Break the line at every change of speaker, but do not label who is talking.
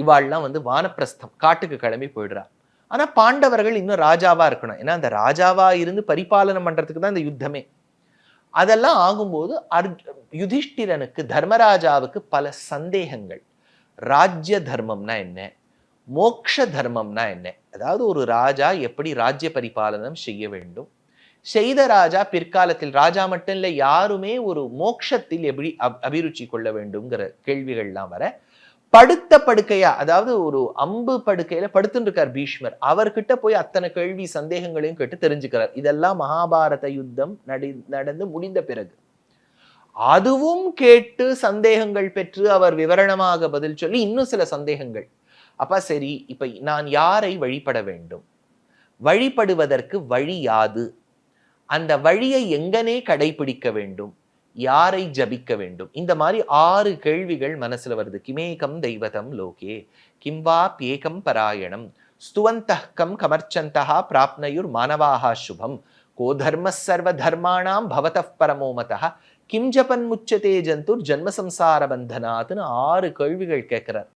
இவாள்லாம் வந்து வானப்பிரஸ்தம் காட்டுக்கு கிளம்பி போயிடுறா. ஆனா பாண்டவர்கள் இன்னும் ராஜாவா இருக்கணும். ஏன்னா அந்த ராஜாவா இருந்து பரிபாலனம் பண்றதுக்கு தான் இந்த யுத்தமே. அதெல்லாம் ஆகும்போது யுதிஷ்டிரனுக்கு தர்மராஜாவுக்கு பல சந்தேகங்கள். ராஜ்ய தர்மம்னா என்ன? மோக்ஷ தர்மம்னா என்ன? அதாவது ஒரு ராஜா எப்படி ராஜ்ய பரிபாலனம் செய்ய வேண்டும்? செய்த ராஜா பிற்காலத்தில் ராஜா மட்டும் இல்ல யாருமே ஒரு மோக்ஷத்தில் எப்படி அபிருச்சி கொள்ள வேண்டும்ங்கிற கேள்விகள்லாம் வர படுத்த படுக்கையா, அதாவது ஒரு அம்பு படுக்கையில படுத்துட்டு இருக்கார் பீஷ்மர். அவர்கிட்ட போய் அத்தனை கேள்வி சந்தேகங்களையும் கேட்டு தெரிஞ்சுக்கிறார். இதெல்லாம் மகாபாரத யுத்தம் நடந்து முடிந்த பிறகு. அதுவும் கேட்டு சந்தேகங்கள் பெற்று அவர் விவரணமாக பதில் சொல்லி இன்னும் சில சந்தேகங்கள். அப்ப சரி, இப்ப நான் யாரை வழிபட வேண்டும்? வழிபடுவதற்கு வழி யாது? அந்த வழியை எங்கனே கடைபிடிக்க வேண்டும்? யாரை ஜபிக்க வேண்டும்? இந்த மாதிரி 6 கேள்விகள் மனசுல வருது. கிமேகம் தெய்வதம் லோகே கிம்வாப்யேகம் பராயணம் ஸ்துவந்தः கம் கமர்ச்சந்தः பிராப்னயுர் மானவாஹ சுபம் கோ தர்மஸ் சர்வ தர்மாணாம் பவதः பரமோமதः கிம் ஜபன் முச்சதே ஜந்துர் ஜன்ம சம்சார பந்தனாத்னு 6 கேள்விகள் கேட்கிறார்.